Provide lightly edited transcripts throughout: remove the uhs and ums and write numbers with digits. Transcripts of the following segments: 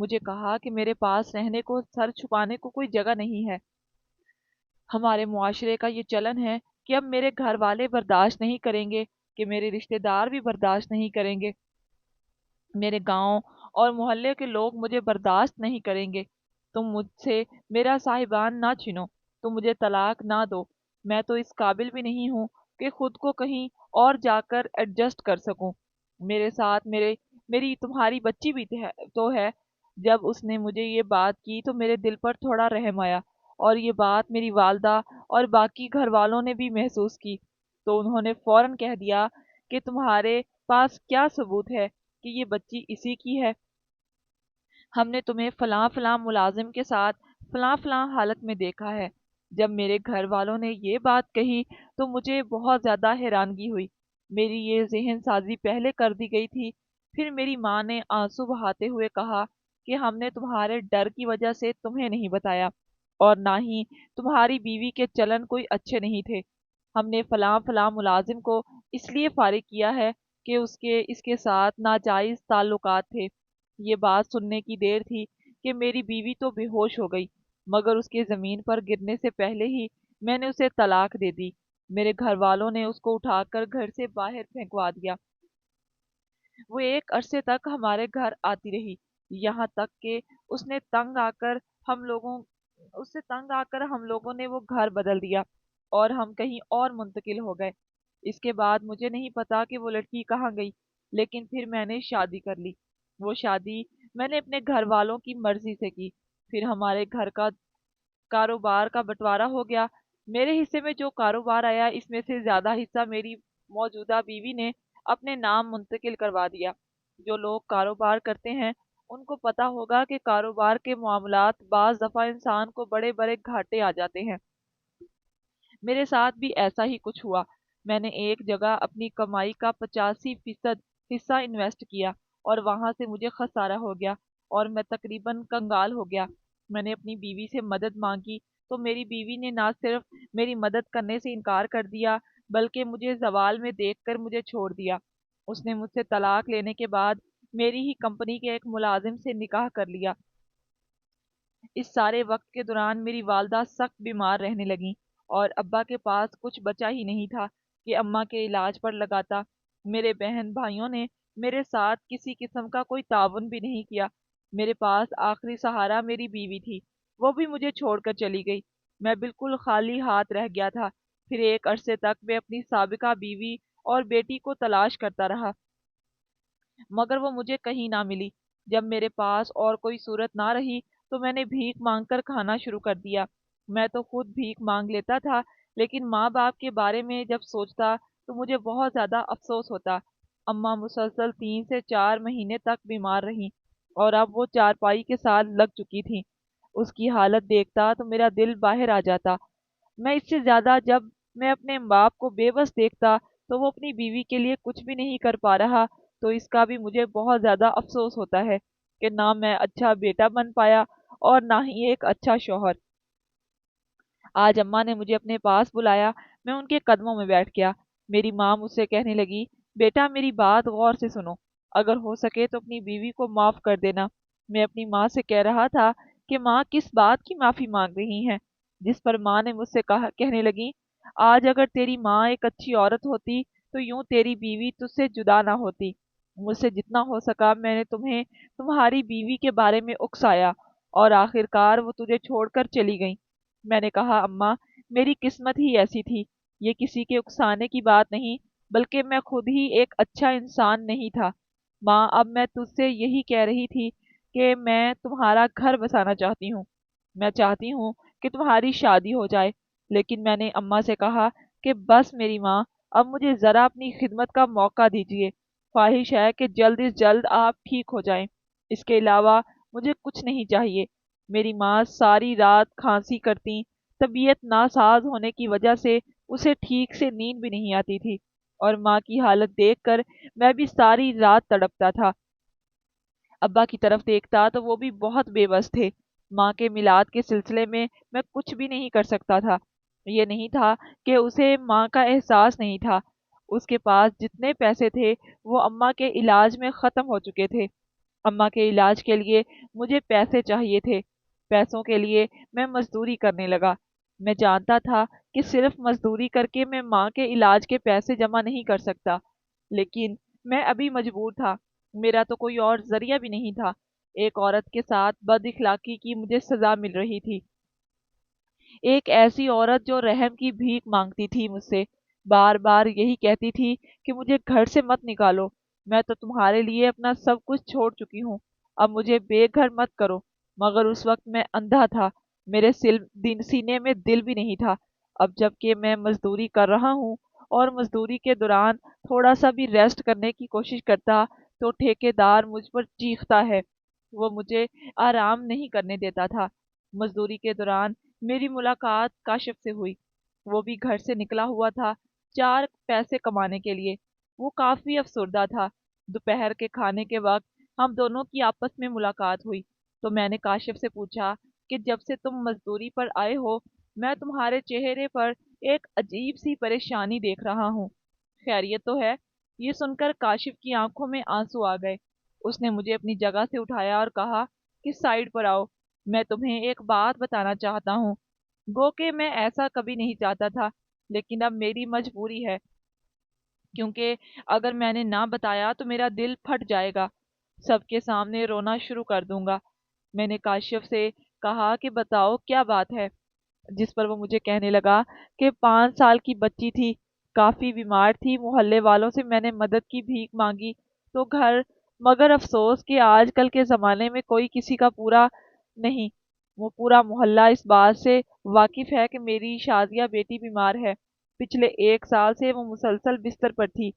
مجھے کہا کہ میرے پاس رہنے کو، سر چھپانے کو کوئی جگہ نہیں ہے۔ ہمارے معاشرے کا یہ چلن ہے کہ اب میرے گھر والے برداشت نہیں کریں گے، کہ میرے رشتہ دار بھی برداشت نہیں کریں گے، میرے گاؤں اور محلے کے لوگ مجھے برداشت نہیں کریں گے۔ تم مجھ سے میرا صاحبان نہ چھینو، تم مجھے طلاق نہ دو۔ میں تو اس قابل بھی نہیں ہوں کہ خود کو کہیں اور جا کر ایڈجسٹ کر سکوں۔ میرے ساتھ میری تمہاری بچی بھی تو ہے۔ جب اس نے مجھے یہ بات کی تو میرے دل پر تھوڑا رحم آیا، اور یہ بات میری والدہ اور باقی گھر والوں نے بھی محسوس کی۔ تو انہوں نے فوراً کہہ دیا کہ تمہارے پاس کیا ثبوت ہے کہ یہ بچی اسی کی ہے؟ ہم نے تمہیں فلاں فلاں ملازم کے ساتھ فلاں فلاں حالت میں دیکھا ہے۔ جب میرے گھر والوں نے یہ بات کہی تو مجھے بہت زیادہ حیرانگی ہوئی۔ میری یہ ذہن سازی پہلے کر دی گئی تھی۔ پھر میری ماں نے آنسو بہاتے ہوئے کہا کہ ہم نے تمہارے ڈر کی وجہ سے تمہیں نہیں بتایا، اور نہ ہی تمہاری بیوی کے چلن کوئی اچھے نہیں تھے۔ ہم نے فلاں فلاں ملازم کو اس لیے فارغ کیا ہے کہ اس کے ساتھ ناجائز تعلقات تھے۔ یہ بات سننے کی دیر تھی کہ میری بیوی تو بے ہوش ہو گئی، مگر اس کے زمین پر گرنے سے پہلے ہی میں نے اسے طلاق دے دی۔ میرے گھر والوں نے اس کو اٹھا کر گھر سے باہر پھینکوا دیا۔ وہ ایک عرصے تک ہمارے گھر آتی رہی، یہاں تک کہ اس نے تنگ آ کر ہم لوگوں اس سے تنگ آ کر ہم لوگوں نے وہ گھر بدل دیا اور ہم کہیں اور منتقل ہو گئے۔ اس کے بعد مجھے نہیں پتا کہ وہ لڑکی کہاں گئی، لیکن پھر میں نے شادی کر لی۔ وہ شادی میں نے اپنے گھر والوں کی مرضی سے کی۔ پھر ہمارے گھر کا کاروبار کا بٹوارا ہو گیا۔ میرے حصے میں جو کاروبار آیا، اس میں سے زیادہ حصہ میری موجودہ بیوی نے اپنے نام منتقل کروا دیا۔ جو لوگ کاروبار کرتے ہیں ان کو پتا ہوگا کہ کاروبار کے معاملات بعض دفعہ انسان کو بڑے بڑے گھاٹے آ جاتے ہیں۔ میرے ساتھ بھی ایسا ہی کچھ ہوا۔ میں نے ایک جگہ اپنی کمائی کا 85% حصہ انویسٹ کیا، اور وہاں سے مجھے خسارہ ہو گیا اور میں تقریباً کنگال ہو گیا۔ میں نے اپنی بیوی سے مدد مانگی تو میری بیوی نے نہ صرف میری مدد کرنے سے انکار کر دیا، بلکہ مجھے زوال میں دیکھ کر مجھے چھوڑ دیا۔ اس نے مجھ سے طلاق لینے کے بعد میری ہی کمپنی کے ایک ملازم سے نکاح کر لیا۔ اس سارے وقت کے دوران میری والدہ سخت بیمار رہنے لگیں، اور ابا کے پاس کچھ بچا ہی نہیں تھا کہ اماں کے علاج پر لگاتا۔ میرے بہن بھائیوں نے میرے ساتھ کسی قسم کا کوئی تعاون بھی نہیں کیا۔ میرے پاس آخری سہارا میری بیوی تھی، وہ بھی مجھے چھوڑ کر چلی گئی۔ میں بالکل خالی ہاتھ رہ گیا تھا۔ پھر ایک عرصے تک میں اپنی سابقہ بیوی اور بیٹی کو تلاش کرتا رہا، مگر وہ مجھے کہیں نہ ملی۔ جب میرے پاس اور کوئی صورت نہ رہی تو میں نے بھیک مانگ کر کھانا شروع کر دیا۔ میں تو خود بھیک مانگ لیتا تھا، لیکن ماں باپ کے بارے میں جب سوچتا تو مجھے بہت زیادہ افسوس ہوتا۔ اماں مسلسل 3 سے 4 مہینے تک بیمار رہیں، اور اب وہ چارپائی کے ساتھ لگ چکی تھیں۔ اس کی حالت دیکھتا تو میرا دل باہر آ جاتا۔ میں اس سے زیادہ جب میں اپنے باپ کو بے بس دیکھتا تو وہ اپنی بیوی کے لیے کچھ بھی نہیں کر پا رہا، تو اس کا بھی مجھے بہت زیادہ افسوس ہوتا ہے کہ نہ میں اچھا بیٹا بن پایا اور نہ ہی ایک اچھا شوہر۔ آج اماں نے مجھے اپنے پاس بلایا، میں ان کے قدموں میں بیٹھ گیا۔ میری ماں مجھ سے کہنے لگی، بیٹا میری بات غور سے سنو، اگر ہو سکے تو اپنی بیوی کو معاف کر دینا۔ میں اپنی ماں سے کہہ رہا تھا کہ ماں کس بات کی معافی مانگ رہی ہیں، جس پر ماں نے مجھ سے کہنے لگی، آج اگر تیری ماں ایک اچھی عورت ہوتی تو یوں تیری بیوی تجھ سے جدا نہ ہوتی۔ مجھ سے جتنا ہو سکا میں نے تمہیں تمہاری بیوی کے بارے میں اکسایا، اور آخر کار وہ تجھے چھوڑ کر چلی گئی۔ میں نے کہا، اماں میری قسمت ہی ایسی تھی، یہ کسی کے اکسانے کی بات نہیں، بلکہ میں خود ہی ایک اچھا انسان نہیں تھا۔ ماں اب میں تجھ سے یہی کہہ رہی تھی کہ میں تمہارا گھر بسانا چاہتی ہوں، میں چاہتی ہوں کہ تمہاری شادی ہو جائے۔ لیکن میں نے اماں سے کہا کہ بس میری ماں، اب مجھے ذرا اپنی خدمت کا موقع دیجیے۔ خواہش ہے کہ جلد از جلد آپ ٹھیک ہو جائیں، اس کے علاوہ مجھے کچھ نہیں چاہیے۔ میری ماں ساری رات کھانسی کرتی، طبیعت ناساز ہونے کی وجہ سے اسے ٹھیک سے نیند بھی نہیں آتی تھی، اور ماں کی حالت دیکھ کر میں بھی ساری رات تڑپتا تھا۔ ابا کی طرف دیکھتا تو وہ بھی بہت بے بس تھے۔ ماں کے میلاد کے سلسلے میں کچھ بھی نہیں کر سکتا تھا۔ یہ نہیں تھا کہ اسے ماں کا احساس نہیں تھا، اس کے پاس جتنے پیسے تھے وہ اماں کے علاج میں ختم ہو چکے تھے۔ اماں کے علاج کے لیے مجھے پیسے چاہیے تھے۔ پیسوں کے لیے میں مزدوری کرنے لگا۔ میں جانتا تھا کہ صرف مزدوری کر کے میں ماں کے علاج کے پیسے جمع نہیں کر سکتا، لیکن میں ابھی مجبور تھا۔ میرا تو کوئی اور ذریعہ بھی نہیں تھا۔ ایک عورت کے ساتھ بد اخلاقی کی مجھے سزا مل رہی تھی، ایک ایسی عورت جو رحم کی بھیک مانگتی تھی مجھ سے، بار بار یہی کہتی تھی کہ مجھے گھر سے مت نکالو، میں تو تمہارے لیے اپنا سب کچھ چھوڑ چکی ہوں، اب مجھے بے گھر مت کرو۔ مگر اس وقت میں اندھا تھا، میرے سینے میں دل بھی نہیں تھا۔ اب جب کہ میں مزدوری کر رہا ہوں اور مزدوری کے دوران تھوڑا سا بھی ریسٹ کرنے کی کوشش کرتا تو ٹھیکیدار مجھ پر چیختا ہے۔ وہ مجھے آرام نہیں کرنے دیتا تھا۔ مزدوری کے دوران میری ملاقات کاشف سے ہوئی۔ وہ بھی گھر سے نکلا ہوا تھا چار پیسے کمانے کے لیے۔ وہ کافی افسردہ تھا۔ دوپہر کے کھانے کے وقت ہم دونوں کی آپس میں ملاقات ہوئی تو میں نے کاشف سے پوچھا کہ جب سے تم مزدوری پر آئے ہو میں تمہارے چہرے پر ایک عجیب سی پریشانی دیکھ رہا ہوں، خیریت تو ہے؟ یہ سن کر کاشف کی آنکھوں میں آنسو آ گئے۔ اس نے مجھے اپنی جگہ سے اٹھایا اور کہا کہ سائڈ پر آؤ، میں تمہیں ایک بات بتانا چاہتا ہوں۔ گو کہ میں ایسا کبھی نہیں چاہتا تھا، لیکن اب میری مجبوری ہے، کیونکہ اگر میں نے نہ بتایا تو میرا دل پھٹ جائے گا، سب کے سامنے رونا شروع کر دوں گا۔ میں نے کاشف سے کہا کہ بتاؤ کیا بات ہے، جس پر وہ مجھے کہنے لگا کہ 5 سال کی بچی تھی، کافی بیمار تھی، محلے والوں سے میں نے مدد کی بھیک مانگی تو گھر، مگر افسوس کہ آج کل کے زمانے میں کوئی کسی کا پورا نہیں، وہ پورا محلہ اس بات سے واقف ہے کہ میری شازیہ بیٹی بیمار ہے۔ پچھلے 1 سال سے وہ مسلسل بستر پر تھی۔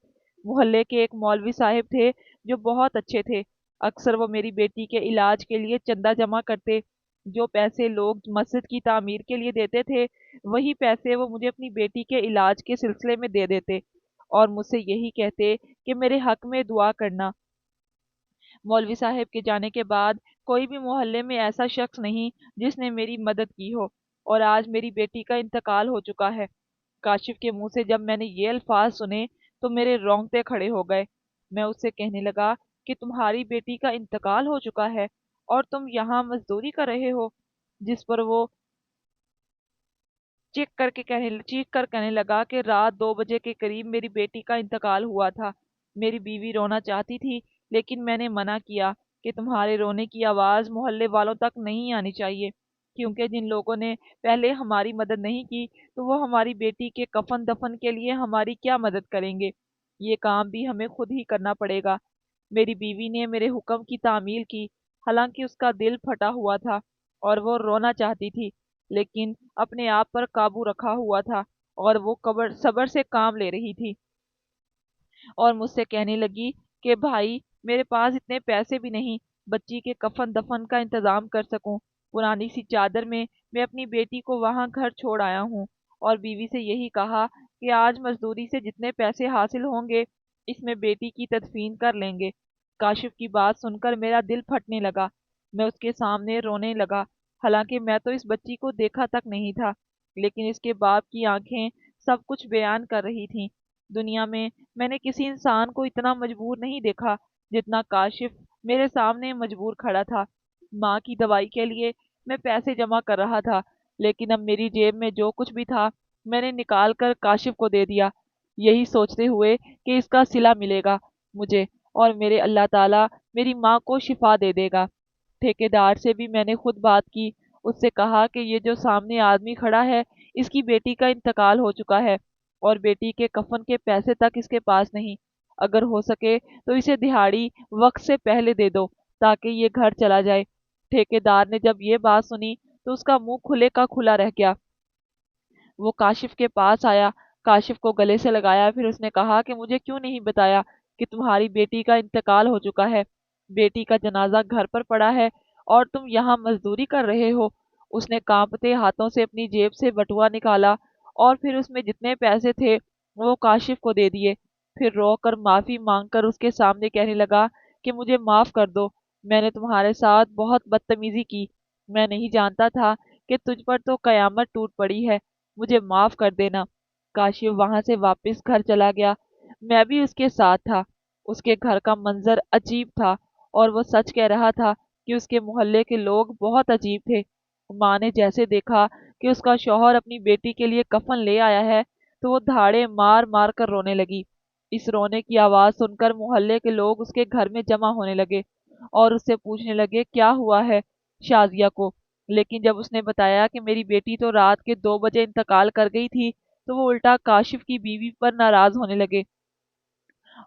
محلے کے ایک مولوی صاحب تھے جو بہت اچھے تھے، اکثر وہ میری بیٹی کے علاج کے لیے چندہ جمع کرتے، جو پیسے لوگ مسجد کی تعمیر کے لیے دیتے تھے وہی پیسے وہ مجھے اپنی بیٹی کے علاج کے سلسلے میں دے دیتے اور مجھ سے یہی کہتے کہ میرے حق میں دعا کرنا۔ مولوی صاحب کے جانے کے بعد کوئی بھی محلے میں ایسا شخص نہیں جس نے میری مدد کی ہو، اور آج میری بیٹی کا انتقال ہو چکا ہے۔ کاشف کے منہ سے جب میں نے یہ الفاظ سنے تو میرے رونگٹے کھڑے ہو گئے۔ میں اس سے کہنے لگا کہ تمہاری بیٹی کا انتقال ہو چکا ہے اور تم یہاں مزدوری کر رہے ہو؟ جس پر وہ چیخ کر کہنے لگا کہ رات 2 بجے کے قریب میری بیٹی کا انتقال ہوا تھا۔ میری بیوی رونا چاہتی تھی لیکن میں نے منع کیا کہ تمہارے رونے کی آواز محلے والوں تک نہیں آنی چاہیے، کیونکہ جن لوگوں نے پہلے ہماری مدد نہیں کی تو وہ ہماری بیٹی کے کفن دفن کے لیے ہماری کیا مدد کریں گے؟ یہ کام بھی ہمیں خود ہی کرنا پڑے گا۔ میری بیوی نے میرے حکم کی تعمیل کی، حالانکہ اس کا دل پھٹا ہوا تھا اور وہ رونا چاہتی تھی، لیکن اپنے آپ پر قابو رکھا ہوا تھا اور وہ صبر سے کام لے رہی تھی، اور مجھ سے کہنے لگی کہ بھائی میرے پاس اتنے پیسے بھی نہیں بچی کے کفن دفن کا انتظام کر سکوں۔ پرانی سی چادر میں اپنی بیٹی کو وہاں گھر چھوڑ آیا ہوں اور بیوی سے یہی کہا کہ آج مزدوری سے جتنے پیسے حاصل ہوں گے اس میں بیٹی کی تدفین کر لیں گے۔ کاشف کی بات سن کر میرا دل پھٹنے لگا، میں اس کے سامنے رونے لگا، حالانکہ میں تو اس بچی کو دیکھا تک نہیں تھا، لیکن اس کے باپ کی آنکھیں سب کچھ بیان کر رہی تھیں۔ دنیا میں نے کسی انسان کو اتنا مجبور نہیں دیکھا جتنا کاشف میرے سامنے مجبور کھڑا تھا۔ ماں کی دوائی کے لیے میں پیسے جمع کر رہا تھا، لیکن اب میری جیب میں جو کچھ بھی تھا میں نے نکال کر کاشف کو دے دیا، یہی سوچتے ہوئے کہ اس کا صلہ ملے گا مجھے اور میرے اللہ تعالیٰ میری ماں کو شفا دے دے گا۔ ٹھیکیدار سے بھی میں نے خود بات کی، اس سے کہا کہ یہ جو سامنے آدمی کھڑا ہے اس کی بیٹی کا انتقال ہو چکا ہے اور بیٹی کے کفن کے پیسے تک اس کے پاس نہیں، اگر ہو سکے تو اسے دہاڑی وقت سے پہلے دے دو تاکہ یہ گھر چلا جائے۔ ٹھیکیدار نے جب یہ بات سنی تو اس کا منہ کھلے کا کھلا رہ گیا۔ وہ کاشف کے پاس آیا، کاشف کو گلے سے لگایا، پھر اس نے کہا کہ مجھے کیوں نہیں بتایا کہ تمہاری بیٹی کا انتقال ہو چکا ہے؟ بیٹی کا جنازہ گھر پر پڑا ہے اور تم یہاں مزدوری کر رہے ہو۔ اس نے کانپتے ہاتھوں سے اپنی جیب سے بٹوا نکالا اور پھر اس میں جتنے پیسے تھے وہ کاشف کو دے دیے، پھر رو کر معافی مانگ کر اس کے سامنے کہنے لگا کہ مجھے معاف کر دو، میں نے تمہارے ساتھ بہت بدتمیزی کی، میں نہیں جانتا تھا کہ تجھ پر تو قیامت ٹوٹ پڑی ہے، مجھے معاف کر دینا۔ کاشف وہاں سے واپس گھر چلا گیا، میں بھی اس کے ساتھ تھا۔ اس کے گھر کا منظر عجیب تھا، اور وہ سچ کہہ رہا تھا کہ اس کے محلے کے لوگ بہت عجیب تھے۔ ماں نے جیسے دیکھا کہ اس کا شوہر اپنی بیٹی کے لیے کفن لے آیا ہے تو وہ دھاڑے مار مار کر رونے لگی۔ اس رونے کی آواز سن کر محلے کے لوگ اس کے گھر میں جمع ہونے لگے اور اس سے پوچھنے لگے کیا ہوا ہے شازیہ کو۔ لیکن جب اس نے بتایا کہ میری بیٹی تو رات کے 2 بجے انتقال کر گئی تھی تو وہ الٹا کاشف کی بیوی پر ناراض ہونے لگے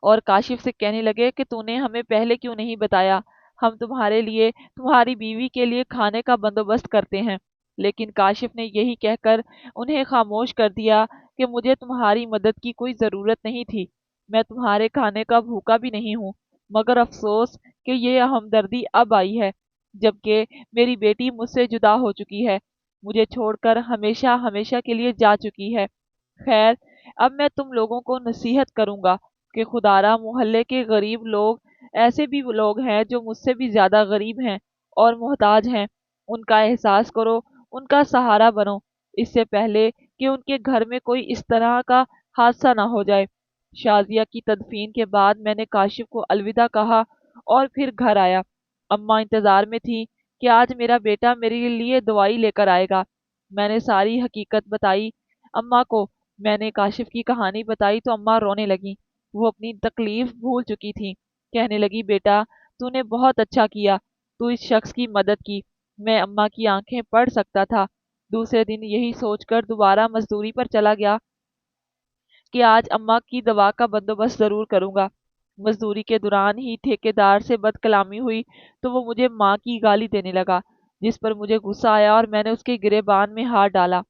اور کاشف سے کہنے لگے کہ تو نے ہمیں پہلے کیوں نہیں بتایا، ہم تمہارے لیے تمہاری بیوی کے لیے کھانے کا بندوبست کرتے ہیں۔ لیکن کاشف نے یہی کہہ کر انہیں خاموش کر دیا کہ مجھے تمہاری مدد کی کوئی ضرورت نہیں تھی، میں تمہارے کھانے کا بھوکا بھی نہیں ہوں، مگر افسوس کہ یہ ہمدردی اب آئی ہے جبکہ میری بیٹی مجھ سے جدا ہو چکی ہے، مجھے چھوڑ کر ہمیشہ ہمیشہ کے لیے جا چکی ہے۔ خیر، اب میں تم لوگوں کو نصیحت کروں گا کہ خدارا محلے کے غریب لوگ ایسے بھی لوگ ہیں جو مجھ سے بھی زیادہ غریب ہیں اور محتاج ہیں، ان کا احساس کرو، ان کا سہارا بنو، اس سے پہلے کہ ان کے گھر میں کوئی اس طرح کا حادثہ نہ ہو جائے۔ شازیہ کی تدفین کے بعد میں نے کاشف کو الوداع کہا اور پھر گھر آیا۔ اماں انتظار میں تھی کہ آج میرا بیٹا میرے لیے دوائی لے کر آئے گا۔ میں نے ساری حقیقت بتائی اماں کو۔ میں نے کاشف کی کہانی بتائی تو اماں رونے لگی، وہ اپنی تکلیف بھول چکی تھی۔ کہنے لگی بیٹا تو نے بہت اچھا کیا، تو اس شخص کی مدد کی۔ میں اماں کی آنکھیں پڑھ سکتا تھا۔ دوسرے دن یہی سوچ کر دوبارہ مزدوری پر چلا گیا کہ آج اماں کی دوا کا بندوبست ضرور کروں گا۔ مزدوری کے دوران ہی ٹھیکیدار سے بد کلامی ہوئی تو وہ مجھے ماں کی گالی دینے لگا، جس پر مجھے غصہ آیا اور میں نے اس کے گریبان میں ہاتھ ڈالا۔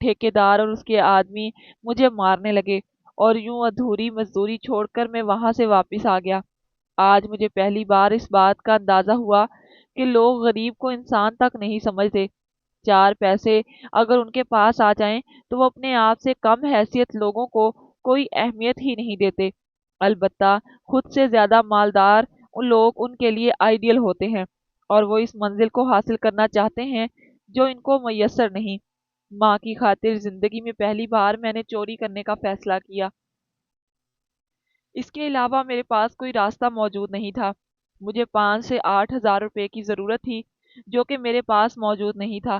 ٹھیکیدار اور اس کے آدمی مجھے مارنے لگے اور یوں ادھوری مزدوری چھوڑ کر میں وہاں سے واپس آ گیا۔ آج مجھے پہلی بار اس بات کا اندازہ ہوا کہ لوگ غریب کو انسان تک نہیں سمجھتے۔ 4 پیسے اگر ان کے پاس آ جائیں تو وہ اپنے آپ سے کم حیثیت لوگوں کو کوئی اہمیت ہی نہیں دیتے۔ البتہ خود سے زیادہ مالدار لوگ ان کے لیے آئیڈیل ہوتے ہیں اور وہ اس منزل کو حاصل کرنا چاہتے ہیں جو ان کو میسر نہیں۔ ماں کی خاطر زندگی میں پہلی بار میں نے چوری کرنے کا فیصلہ کیا۔ اس کے علاوہ میرے پاس کوئی راستہ موجود نہیں تھا۔ مجھے 5 سے 8 ہزار روپے کی ضرورت تھی جو کہ میرے پاس موجود نہیں تھا۔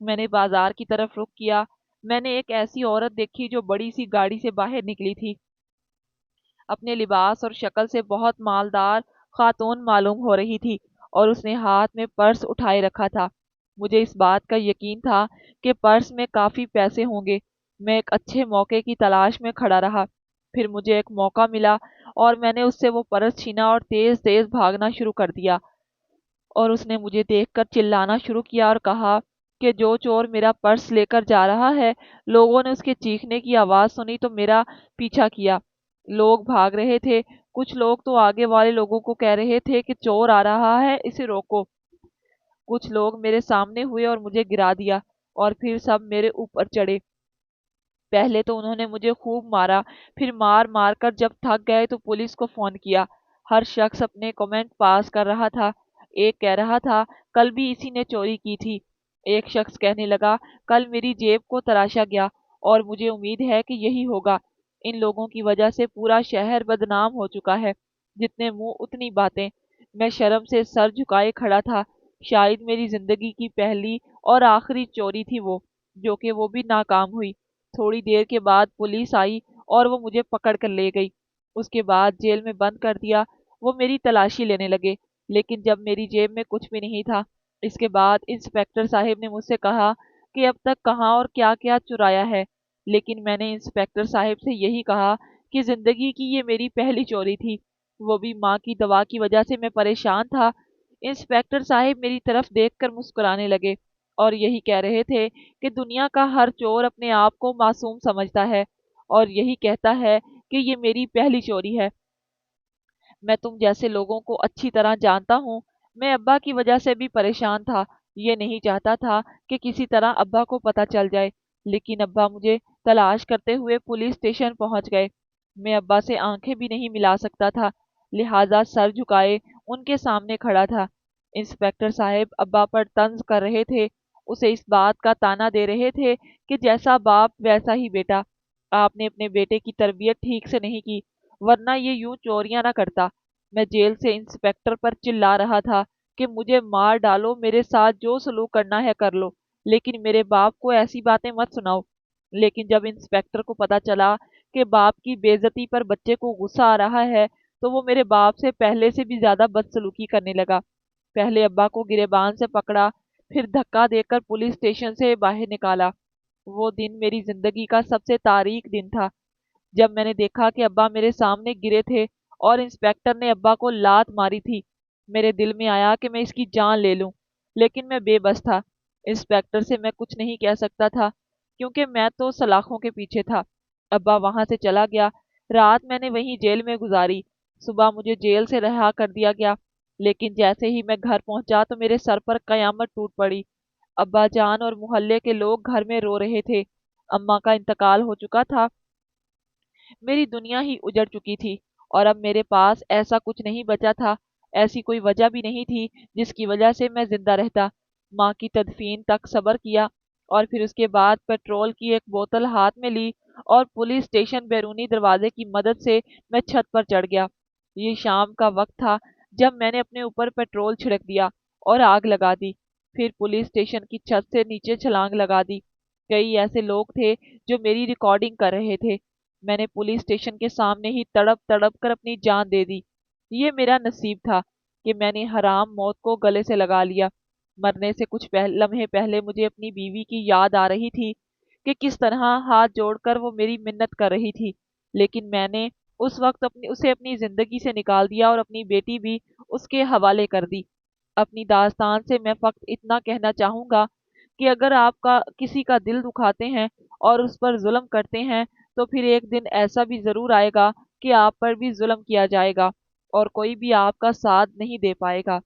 میں نے بازار کی طرف رخ کیا۔ میں نے ایک ایسی عورت دیکھی جو بڑی سی گاڑی سے باہر نکلی تھی۔ اپنے لباس اور شکل سے بہت مالدار خاتون معلوم ہو رہی تھی اور اس نے ہاتھ میں پرس اٹھائے رکھا تھا۔ مجھے اس بات کا یقین تھا کہ پرس میں کافی پیسے ہوں گے۔ میں ایک اچھے موقع کی تلاش میں کھڑا رہا۔ پھر مجھے ایک موقع ملا اور میں نے اس سے وہ پرس چھینا اور تیز تیز بھاگنا شروع کر دیا، اور اس نے مجھے دیکھ کر چلانا شروع کیا اور کہا کہ جو چور میرا پرس لے کر جا رہا ہے۔ لوگوں نے اس کے چیخنے کی آواز سنی تو میرا پیچھا کیا۔ لوگ بھاگ رہے تھے، کچھ لوگ تو آگے والے لوگوں کو کہہ رہے تھے کہ چور آ رہا ہے، اسے روکو۔ کچھ لوگ میرے سامنے ہوئے اور مجھے گرا دیا اور پھر سب میرے اوپر چڑھے۔ پہلے تو انہوں نے مجھے خوب مارا، پھر مار مار کر جب تھک گئے تو پولیس کو فون کیا۔ ہر شخص اپنے کمنٹ پاس کر رہا تھا۔ ایک کہہ رہا تھا کل بھی اسی نے چوری کی تھی۔ ایک شخص کہنے لگا کل میری جیب کو تراشا گیا اور مجھے امید ہے کہ یہی ہوگا۔ ان لوگوں کی وجہ سے پورا شہر بدنام ہو چکا ہے۔ جتنے منہ اتنی باتیں۔ میں شرم سے سر جھکائے کھڑا تھا۔ شاید میری زندگی کی پہلی اور آخری چوری تھی وہ، جو کہ وہ بھی ناکام ہوئی۔ تھوڑی دیر کے بعد پولیس آئی اور وہ مجھے پکڑ کر لے گئی۔ اس کے بعد جیل میں بند کر دیا۔ وہ میری تلاشی لینے لگے لیکن جب میری جیب میں کچھ بھی نہیں تھا۔ اس کے بعد انسپکٹر صاحب نے مجھ سے کہا کہ اب تک کہاں اور کیا کیا چرایا ہے، لیکن میں نے انسپکٹر صاحب سے یہی کہا کہ زندگی کی یہ میری پہلی چوری تھی، وہ بھی ماں کی دوا کی وجہ سے میں پریشان تھا۔ انسپکٹر صاحب میری طرف دیکھ کر مسکرانے لگے اور یہی کہہ رہے تھے کہ دنیا کا ہر چور اپنے آپ کو معصوم سمجھتا ہے اور یہی کہتا ہے کہ یہ میری پہلی چوری ہے۔ میں تم جیسے لوگوں کو اچھی طرح جانتا ہوں۔ میں ابا کی وجہ سے بھی پریشان تھا، یہ نہیں چاہتا تھا کہ کسی طرح ابا کو پتہ چل جائے، لیکن ابا مجھے تلاش کرتے ہوئے پولیس اسٹیشن پہنچ گئے۔ میں ابا سے آنکھیں بھی نہیں ملا سکتا تھا، لہٰذا سر جھکائے ان کے سامنے کھڑا تھا۔ انسپکٹر صاحب ابا پر طنز کر رہے تھے، اسے اس بات کا تانا دے رہے تھے کہ جیسا باپ ویسا ہی بیٹا، آپ نے اپنے بیٹے کی تربیت ٹھیک سے نہیں کی ورنہ یہ یوں چوریاں نہ کرتا۔ میں جیل سے انسپیکٹر پر چلا رہا تھا کہ مجھے مار ڈالو، میرے ساتھ جو سلوک کرنا ہے کر لو، لیکن میرے باپ کو ایسی باتیں مت سناؤ۔ لیکن جب انسپیکٹر کو پتا چلا کہ باپ کی بے عزتی پر بچے کو غصہ آ رہا ہے تو وہ میرے باپ سے پہلے سے بھی زیادہ بدسلوکی کرنے لگا۔ پہلے ابا کو گریبان سے پکڑا، پھر دھکا دے کر پولیس اسٹیشن سے باہر نکالا۔ وہ دن میری زندگی کا سب سے تاریک دن تھا۔ جب میں نے دیکھا کہ ابا میرے سامنے گرے تھے اور انسپیکٹر نے ابا کو لات ماری تھی، میرے دل میں آیا کہ میں اس کی جان لے لوں، لیکن میں بے بس تھا۔ انسپیکٹر سے میں کچھ نہیں کہہ سکتا تھا کیونکہ میں تو سلاخوں کے پیچھے تھا۔ ابا وہاں سے چلا گیا۔ رات میں نے وہیں جیل میں گزاری۔ صبح مجھے جیل سے رہا کر دیا گیا، لیکن جیسے ہی میں گھر پہنچا تو میرے سر پر قیامت ٹوٹ پڑی۔ ابا جان اور محلے کے لوگ گھر میں رو رہے تھے۔ اماں کا انتقال ہو چکا تھا، میری دنیا ہی اجڑ چکی تھی، اور اب میرے پاس ایسا کچھ نہیں بچا تھا، ایسی کوئی وجہ بھی نہیں تھی جس کی وجہ سے میں زندہ رہتا۔ ماں کی تدفین تک صبر کیا، اور پھر اس کے بعد پیٹرول کی ایک بوتل ہاتھ میں لی اور پولیس اسٹیشن بیرونی دروازے کی مدد سے میں چھت پر چڑھ گیا۔ یہ شام کا وقت تھا جب میں نے اپنے اوپر پیٹرول چھڑک دیا اور آگ لگا دی، پھر پولیس اسٹیشن کی چھت سے نیچے چھلانگ لگا دی۔ کئی ایسے لوگ تھے جو میری ریکارڈنگ کر رہے تھے۔ میں نے پولیس اسٹیشن کے سامنے ہی تڑپ تڑپ کر اپنی جان دے دی۔ یہ میرا نصیب تھا کہ میں نے حرام موت کو گلے سے لگا لیا۔ مرنے سے کچھ لمحے پہلے مجھے اپنی بیوی کی یاد آ رہی تھی کہ کس طرح ہاتھ جوڑ کر وہ میری منت کر رہی تھی، لیکن میں نے اس وقت اسے اپنی زندگی سے نکال دیا اور اپنی بیٹی بھی اس کے حوالے کر دی۔ اپنی داستان سے میں فقط اتنا کہنا چاہوں گا کہ اگر آپ کا کسی کا دل دکھاتے ہیں اور اس پر ظلم کرتے ہیں تو پھر ایک دن ایسا بھی ضرور آئے گا کہ آپ پر بھی ظلم کیا جائے گا اور کوئی بھی آپ کا ساتھ نہیں دے پائے گا۔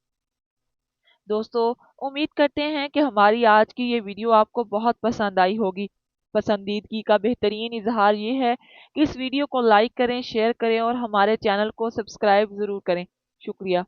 دوستو، امید کرتے ہیں کہ ہماری آج کی یہ ویڈیو آپ کو بہت پسند آئی ہوگی۔ پسندیدگی کا بہترین اظہار یہ ہے کہ اس ویڈیو کو لائک کریں، شیئر کریں اور ہمارے چینل کو سبسکرائب ضرور کریں۔ شکریہ۔